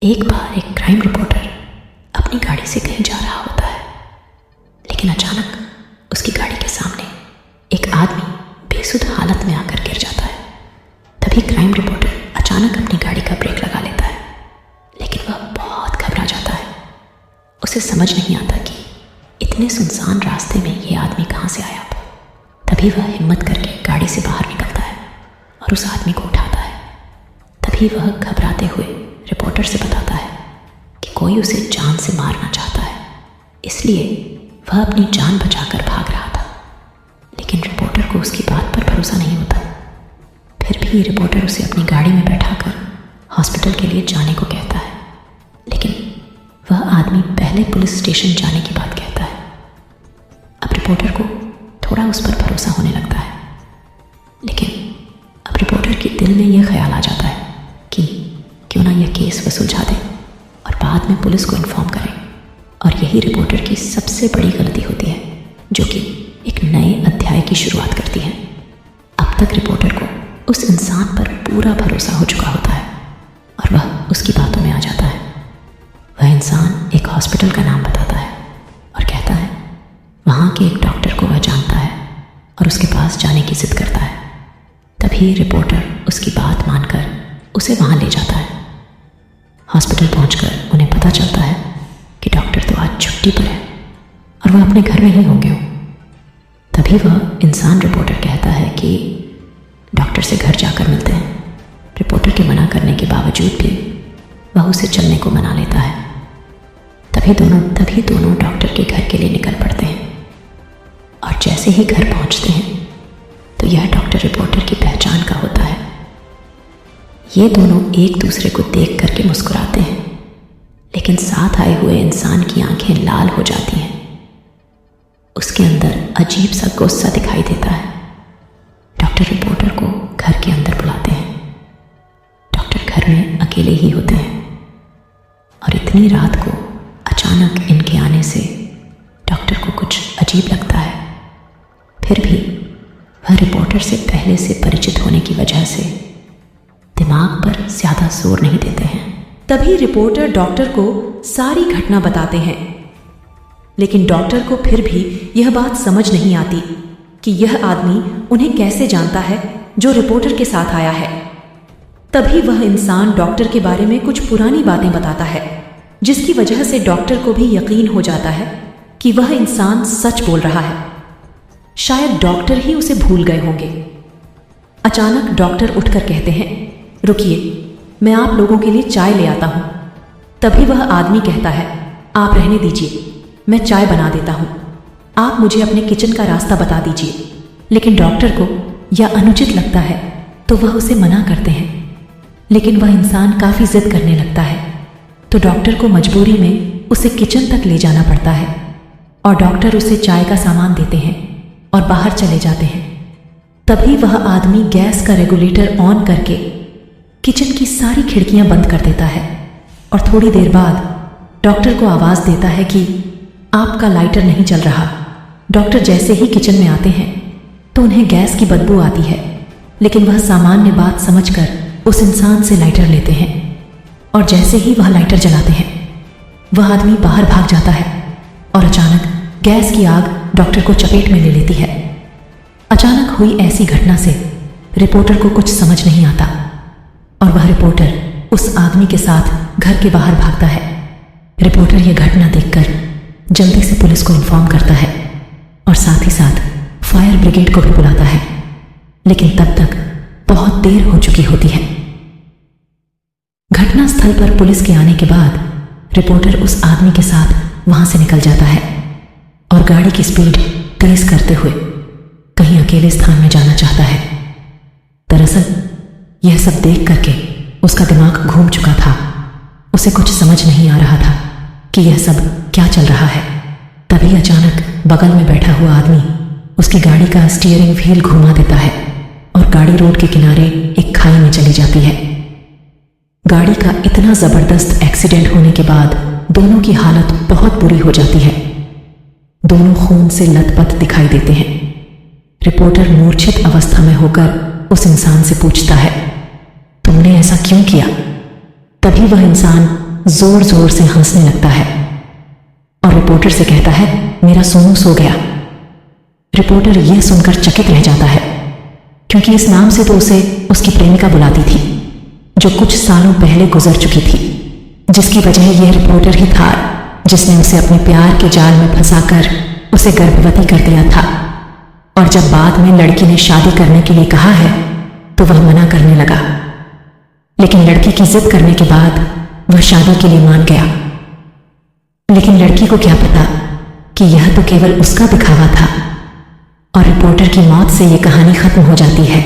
एक बार एक crime reporter अपनी गाड़ी से कहीं जा रहा होता है, लेकिन अचानक उसकी गाड़ी के सामने एक आदमी बेसुध हालत में आकर गिर जाता है। तभी क्राइम रिपोर्टर अचानक अपनी गाड़ी का ब्रेक लगा लेता है, लेकिन वह बहुत घबरा जाता है। उसे समझ नहीं आता कि इतने सुनसान रास्ते में ये आदमी कहाँ से आया। तभी वह हिम्मत करके गाड़ी से बाहर निकलता है और उस आदमी को उठाता है। तभी वह घबराते हुए रिपोर्टर से बताता है कि कोई उसे जान से मारना चाहता है, इसलिए वह अपनी जान बचाकर भाग रहा था। लेकिन रिपोर्टर को उसकी बात पर भरोसा नहीं होता। फिर भी रिपोर्टर उसे अपनी गाड़ी में बैठाकर हॉस्पिटल के लिए जाने को कहता है, लेकिन वह आदमी पहले पुलिस स्टेशन जाने की बात कहता है। अब रिपोर्टर को थोड़ा उस पर भरोसा होने लगता है, लेकिन अब रिपोर्टर के दिल में यह ख्याल आ जाता है कि क्यों ना यह केस वह सुलझा दे और बाद में पुलिस को इन्फॉर्म करें। और यही रिपोर्टर की सबसे बड़ी गलती होती है, जो कि एक नए अध्याय की शुरुआत करती है। अब तक रिपोर्टर को उस इंसान पर पूरा भरोसा हो चुका होता है और वह उसकी बातों में आ जाता है। वह इंसान एक हॉस्पिटल का नाम बताता है और कहता है वहाँ के एक डॉक्टर को वह जानता है और उसके पास जाने की जिद करता है। तभी रिपोर्टर उसकी बात मानकर उसे वहाँ ले जाता है। हॉस्पिटल पहुंचकर उन्हें पता चलता है कि डॉक्टर तो आज छुट्टी पर है और वह अपने घर में ही होंगे। तभी वह इंसान रिपोर्टर कहता है कि डॉक्टर से घर जाकर मिलते हैं। रिपोर्टर के मना करने के बावजूद भी वह उसे चलने को मना लेता है। तभी दोनों डॉक्टर के घर के लिए निकल पड़ते हैं और जैसे ही घर पहुंचते हैं तो यह डॉक्टर रिपोर्टर की पहचान का होता है। ये दोनों एक दूसरे को देख करके मुस्कुराते हैं, लेकिन साथ आए हुए इंसान की आंखें लाल हो जाती हैं। उसके अंदर अजीब सा गुस्सा दिखाई देता है। डॉक्टर रिपोर्टर को घर के अंदर बुलाते हैं। डॉक्टर घर में अकेले ही होते हैं और इतनी रात को अचानक इनके आने से डॉक्टर को कुछ अजीब लगता है। फिर भी वह रिपोर्टर से पहले से परिचित होने की वजह से दिमाग पर ज्यादा जोर नहीं देते हैं। तभी रिपोर्टर डॉक्टर को सारी घटना बताते हैं, लेकिन डॉक्टर को फिर भी यह बात समझ नहीं आती कि यह आदमी उन्हें कैसे जानता है जो रिपोर्टर के साथ आया है। तभी वह इंसान डॉक्टर के बारे में कुछ पुरानी बातें बताता है, जिसकी वजह से डॉक्टर को भी यकीन हो जाता है कि वह इंसान सच बोल रहा है। शायद डॉक्टर ही उसे भूल गए होंगे। अचानक डॉक्टर उठकर कहते हैं, रुकिए, मैं आप लोगों के लिए चाय ले आता हूं। तभी वह आदमी कहता है, आप रहने दीजिए, मैं चाय बना देता हूं, आप मुझे अपने किचन का रास्ता बता दीजिए। लेकिन डॉक्टर को यह अनुचित लगता है तो वह उसे मना करते हैं, लेकिन वह इंसान काफी जिद करने लगता है तो डॉक्टर को मजबूरी में उसे किचन तक ले जाना पड़ता है और डॉक्टर उसे चाय का सामान देते हैं और बाहर चले जाते हैं। तभी वह आदमी गैस का रेगुलेटर ऑन करके किचन की सारी खिड़कियां बंद कर देता है और थोड़ी देर बाद डॉक्टर को आवाज देता है कि आपका लाइटर नहीं चल रहा। डॉक्टर जैसे ही किचन में आते हैं तो उन्हें गैस की बदबू आती है, लेकिन वह सामान्य बात समझकर उस इंसान से लाइटर लेते हैं और जैसे ही वह लाइटर जलाते हैं वह आदमी बाहर भाग जाता है और अचानक गैस की आग डॉक्टर को चपेट में ले लेती है। अचानक हुई ऐसी घटना से रिपोर्टर को कुछ समझ नहीं आता और वह रिपोर्टर उस आदमी के साथ घर के बाहर भागता है। रिपोर्टर यह घटना देखकर जल्दी से पुलिस को इन्फॉर्म करता है और साथ ही साथ फायर ब्रिगेड को भी बुलाता है, लेकिन तब तक बहुत देर हो चुकी होती है। घटनास्थल पर पुलिस के आने के बाद रिपोर्टर उस आदमी के साथ वहां से निकल जाता है और गाड़ी की स्पीड तेज करते हुए कहीं अकेले स्थान में जाना चाहता है। दरअसल यह सब देख करके उसका दिमाग घूम चुका था। उसे कुछ समझ नहीं आ रहा था कि यह सब क्या चल रहा है। तभी अचानक बगल में बैठा हुआ आदमी उसकी गाड़ी का स्टीयरिंग व्हील घुमा देता है और गाड़ी रोड के किनारे एक खाई में चली जाती है। गाड़ी का इतना जबरदस्त एक्सीडेंट होने के बाद दोनों की हालत बहुत बुरी हो जाती है। दोनों खून से लथपथ दिखाई देते हैं। रिपोर्टर मूर्छित अवस्था में होकर उस इंसान से पूछता है, तुमने ऐसा क्यों किया? तभी वह इंसान जोर जोर से हंसने लगता है और रिपोर्टर से कहता है, मेरा सोनू सो गया। रिपोर्टर यह सुनकर चकित रह जाता है, क्योंकि इस नाम से तो उसे उसकी प्रेमिका बुलाती थी, जो कुछ सालों पहले गुजर चुकी थी, जिसकी वजह यह रिपोर्टर ही था जिसने उसे अपने प्यार के जाल में फंसाकर उसे गर्भवती कर दिया था। और जब बाद में लड़की ने शादी करने के लिए कहा है तो वह मना करने लगा, लेकिन लड़की की जिद करने के बाद वह शादी के लिए मान गया। लेकिन लड़की को क्या पता कि यह तो केवल उसका दिखावा था और रिपोर्टर की मौत से यह कहानी खत्म हो जाती है।